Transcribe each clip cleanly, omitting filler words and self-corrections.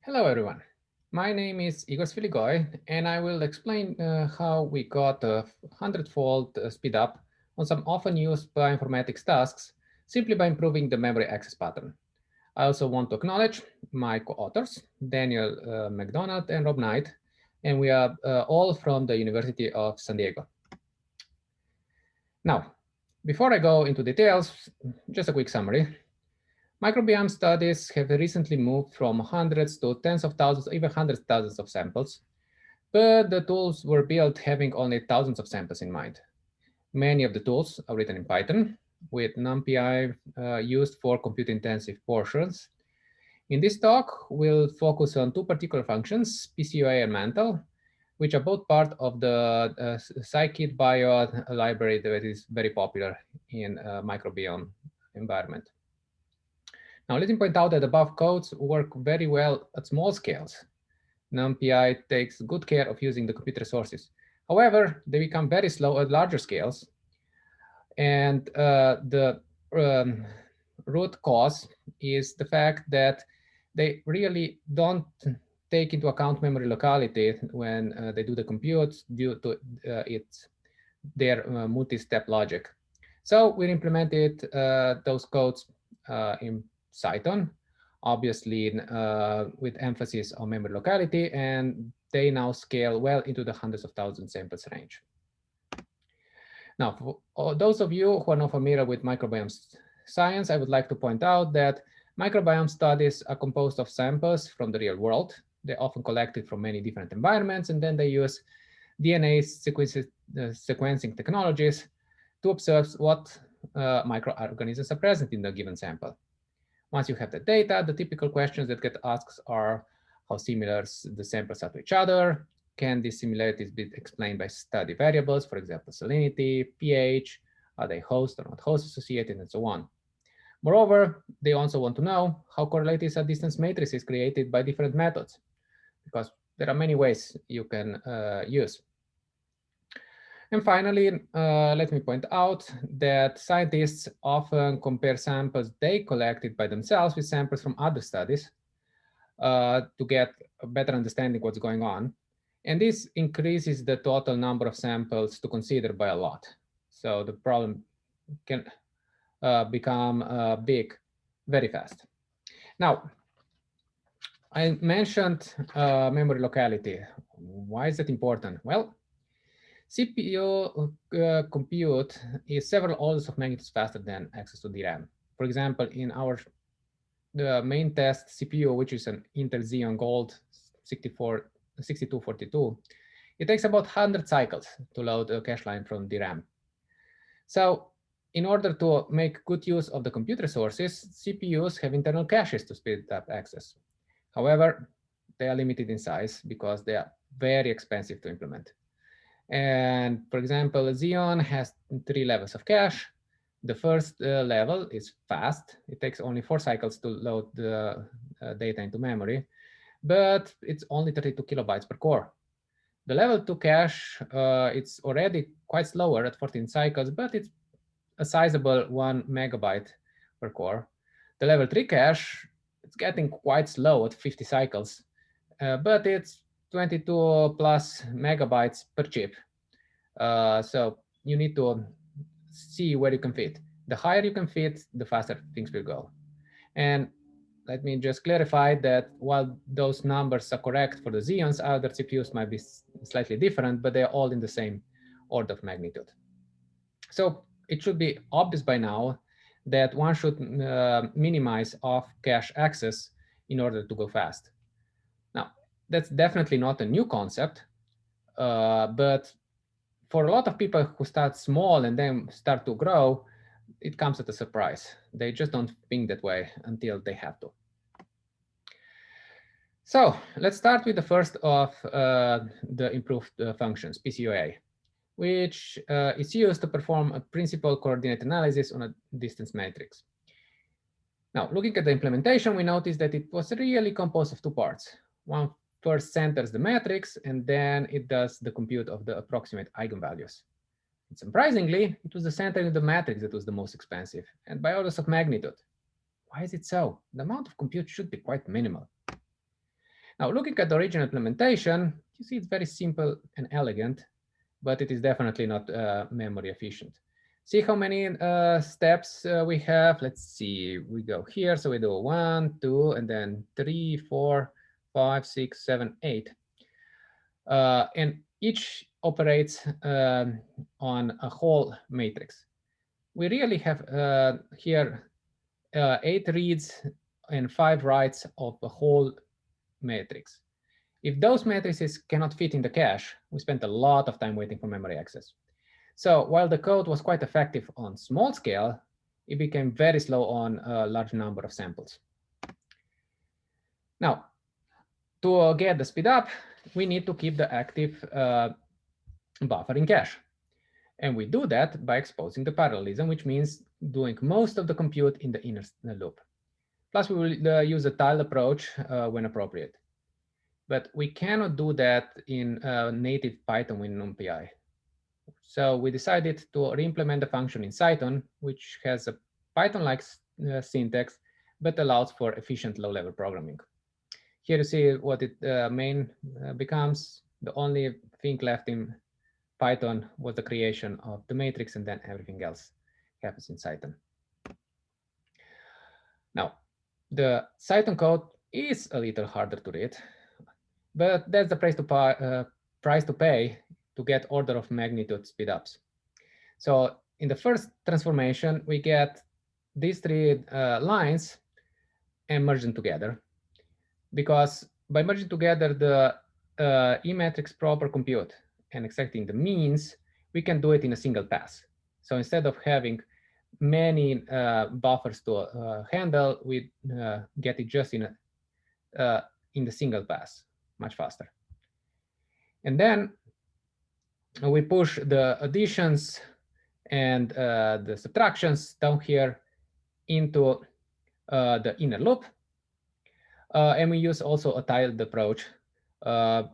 Hello, everyone. My name is Igor Sviligoy, and I will explain how we got a 100-fold speed up on some often used bioinformatics tasks simply by improving the memory access pattern. I also want to acknowledge my co-authors, Daniel McDonald and Rob Knight, and we are all from the University of San Diego. Now, before I go into details, just a quick summary. Microbiome studies have recently moved from hundreds to tens of thousands, even hundreds of thousands of samples, but the tools were built having only thousands of samples in mind. Many of the tools are written in Python, with NumPy used for compute-intensive portions. In this talk, we'll focus on two particular functions, PCOA and Mantle, which are both part of the scikit-bio library that is very popular in microbiome environment. Now, let me point out that above codes work very well at small scales. NumPy takes good care of using the compute resources. However, they become very slow at larger scales. And the root cause is the fact that they really don't take into account memory locality when they do the compute due to their multi-step logic. So we implemented those codes in Python, obviously with emphasis on memory locality, and they now scale well into the hundreds of thousands samples range. Now, for those of you who are not familiar with microbiome science, I would like to point out that microbiome studies are composed of samples from the real world. They're often collected from many different environments, and then they use DNA sequencing technologies to observe what microorganisms are present in the given sample. Once you have the data, the typical questions that get asked are how similar the samples are to each other. Can these similarities be explained by study variables, for example, salinity, pH, are they host or not host associated, and so on. Moreover, they also want to know how correlated are distance matrices created by different methods, because there are many ways you can use. And finally, let me point out that scientists often compare samples they collected by themselves with samples from other studies to get a better understanding what's going on. And this increases the total number of samples to consider by a lot. So the problem can become big very fast. Now, I mentioned memory locality. Why is that important? Well, CPU compute is several orders of magnitudes faster than access to DRAM. For example, in the main test CPU, which is an Intel Xeon Gold 6242, it takes about 100 cycles to load a cache line from DRAM. So in order to make good use of the compute resources, CPUs have internal caches to speed up access. However, they are limited in size because they are very expensive to implement. And for example, Xeon has 3 levels of cache. The first level is fast. It takes only 4 cycles to load the data into memory, but it's only 32 kilobytes per core. The level 2 cache, it's already quite slower at 14 cycles, but it's a sizable 1 megabyte per core. The level 3 cache, it's getting quite slow at 50 cycles, but it's 22 plus megabytes per chip. So you need to see where you can fit. The higher you can fit, the faster things will go. And let me just clarify that while those numbers are correct for the Xeons, other CPUs might be slightly different, but they're all in the same order of magnitude. So it should be obvious by now that one should minimize off-cache access in order to go fast. Now, that's definitely not a new concept, but for a lot of people who start small and then start to grow, it comes at a surprise. They just don't think that way until they have to. So let's start with the first of the improved functions, PCOA, which is used to perform a principal coordinate analysis on a distance matrix. Now, looking at the implementation, we noticed that it was really composed of 2 parts. One first centers the matrix, and then it does the compute of the approximate eigenvalues. And surprisingly, it was the centering of the matrix that was the most expensive, and by orders of magnitude. Why is it so? The amount of compute should be quite minimal. Now, looking at the original implementation, you see it's very simple and elegant, but it is definitely not memory efficient. See how many steps we have. Let's see, we go here. So we do 1, 2, and then 3, 4, 5, 6, 7, 8. And each operates on a whole matrix. We really have here 8 reads and 5 writes of a whole matrix. If those matrices cannot fit in the cache, we spent a lot of time waiting for memory access. So while the code was quite effective on small scale, it became very slow on a large number of samples. Now, to get the speed up, we need to keep the active buffer in cache. And we do that by exposing the parallelism, which means doing most of the compute in the inner loop. Plus, we will use a tiled approach when appropriate. But we cannot do that in native Python with NumPy. So we decided to re-implement the function in Python, which has a Python-like syntax, but allows for efficient low-level programming. Here you see what it main becomes. The only thing left in Python was the creation of the matrix, and then everything else happens in Python. Now, the Python code is a little harder to read, but that's the price to pay to get order of magnitude speedups. So in the first transformation, we get these 3 lines and merge them together, because by merging together the e-matrix proper compute and extracting the means, we can do it in a single pass. So instead of having many buffers to handle, we get it just in the single pass, much faster. And then we push the additions and the subtractions down here into the inner loop. And we use also a tiled approach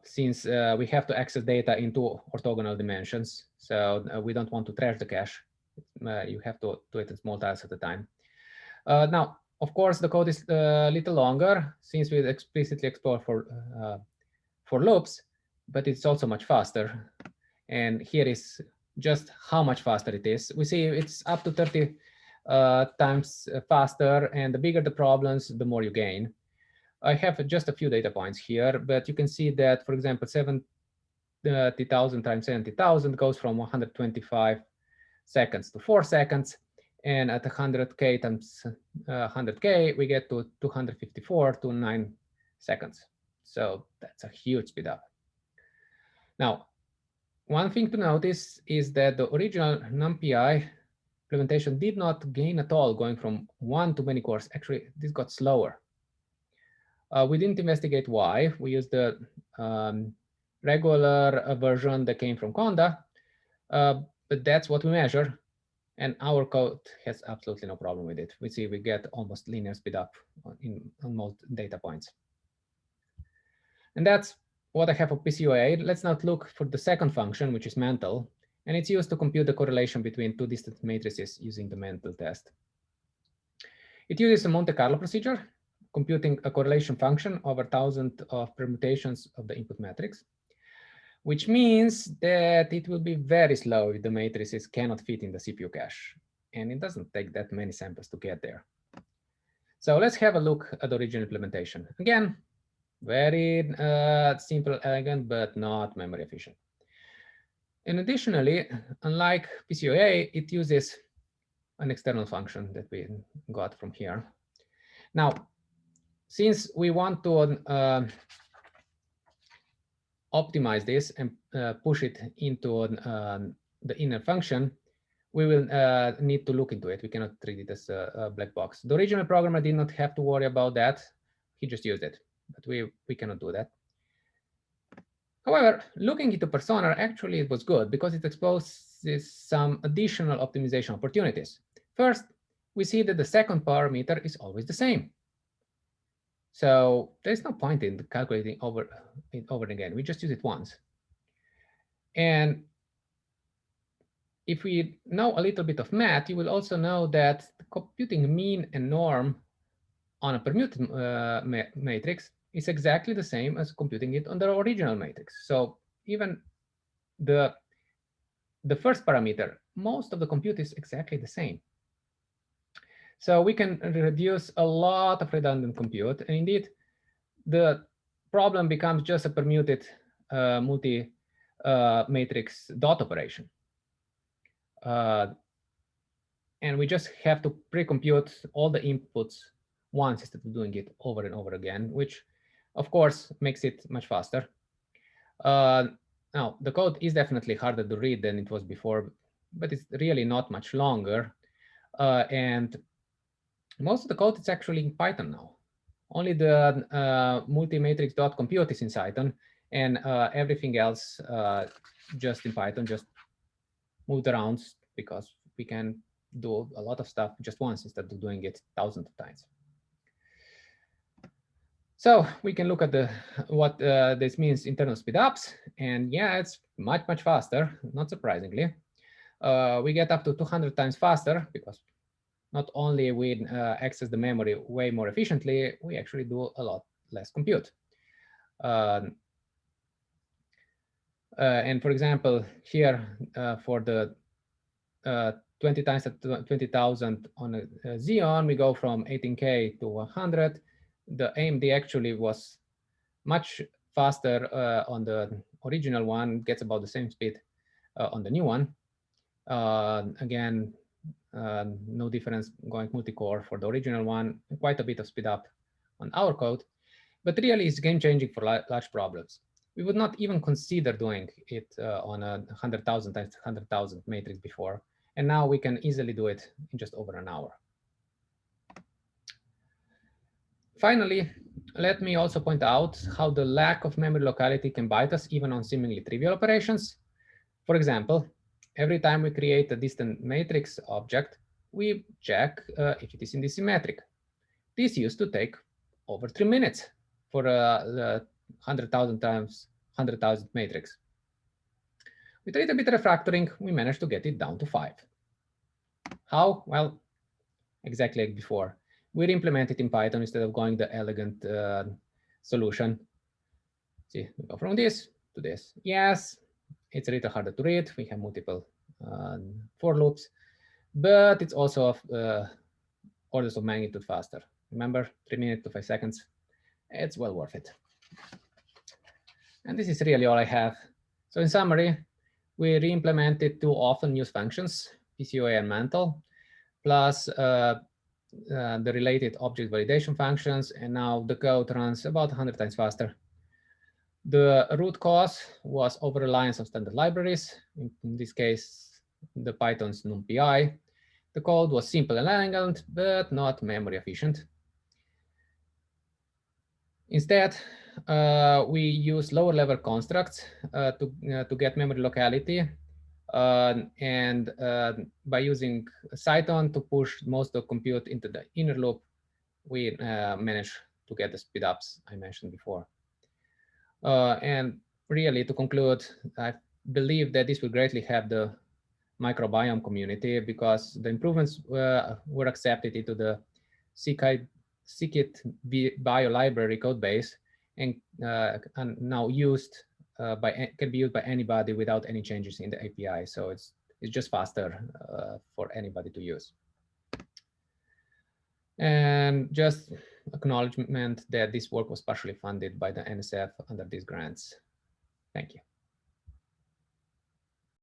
since we have to access data in 2 orthogonal dimensions. So we don't want to trash the cache. You have to do it in small tiles at a time. Now, of course, the code is a little longer since we explicitly explore for loops, but it's also much faster. And here is just how much faster it is. We see it's up to 30 times faster, and the bigger the problems, the more you gain. I have just a few data points here, but you can see that, for example, 70,000 times 70,000 goes from 125 seconds to 4 seconds. And at 100K times 100K, we get to 254 to 9 seconds. So that's a huge speed up. Now, one thing to notice is that the original NumPy implementation did not gain at all going from 1 to many cores. Actually, this got slower. We didn't investigate why. We used the regular version that came from Conda, but that's what we measure. And our code has absolutely no problem with it. We see we get almost linear speed up on most data points. And that's what I have of PCOA. Let's now look for the second function, which is Mantle. And it's used to compute the correlation between 2 distant matrices using the Mantle test. It uses a Monte Carlo procedure, computing a correlation function over 1,000 of permutations of the input matrix, which means that it will be very slow if the matrices cannot fit in the CPU cache. And it doesn't take that many samples to get there. So let's have a look at the original implementation. Again, very simple, elegant, but not memory efficient. And additionally, unlike PCOA, it uses an external function that we got from here. Now, since we want to optimize this and push it into the inner function, we will need to look into it. We cannot treat it as a black box. The original programmer did not have to worry about that. He just used it, but we cannot do that. However, looking into Persona, actually it was good because it exposes some additional optimization opportunities. First, we see that the second parameter is always the same. So there's no point in calculating over again. We just use it once. And if we know a little bit of math, you will also know that computing mean and norm on a permuted matrix is exactly the same as computing it on the original matrix. So even the first parameter, most of the compute is exactly the same. So we can reduce a lot of redundant compute. And indeed, the problem becomes just a permuted multi-matrix dot operation. And we just have to pre-compute all the inputs once instead of doing it over and over again, which of course makes it much faster. Now, the code is definitely harder to read than it was before, but it's really not much longer. And most of the code is actually in Python now. Only the multi-matrix dot compute is in Python, and everything else just in Python, just moved around because we can do a lot of stuff just once instead of doing it thousands of times. So we can look at what this means in terms of speedups, and yeah, it's much faster, not surprisingly. We get up to 200 times faster because not only we access the memory way more efficiently, we actually do a lot less compute. And for example, here for the 20 times at 20,000 on a Xeon, we go from 18K to 100. The AMD actually was much faster on the original one, gets about the same speed on the new one. Again, no difference going multi-core for the original one, quite a bit of speed up on our code, but really it's game-changing for large problems. We would not even consider doing it on a 100,000 times 100,000 matrix before, and now we can easily do it in just over an hour. Finally, let me also point out how the lack of memory locality can bite us even on seemingly trivial operations. For example, every time we create a distant matrix object, we check if it is indeed symmetric. This used to take over 3 minutes for the 100,000 times 100,000 matrix. With a little bit of refactoring, we managed to get it down to 5. How? Well, exactly like before. We implement it in Python instead of going the elegant solution. See, we go from this to this. Yes, it's a little harder to read. We have multiple for loops, but it's also orders of magnitude faster. Remember, 3 minutes to 5 seconds. It's well worth it. And this is really all I have. So in summary, we re-implemented 2 often used functions, PCOA and Mantle, plus the related object validation functions, and now the code runs about 100 times faster. The root cause was over-reliance on standard libraries, in this case, the Python's NumPy. The code was simple and elegant, but not memory efficient. Instead, we use lower level constructs to get memory locality, and by using Cython to push most of the compute into the inner loop, we managed to get the speedups I mentioned before. And really, to conclude, I believe that this will greatly help the microbiome community because the improvements were accepted into the scikit-bio library code base and now used can be used by anybody without any changes in the API. So it's just faster for anybody to use. And just acknowledgement that this work was partially funded by the NSF under these grants. Thank you.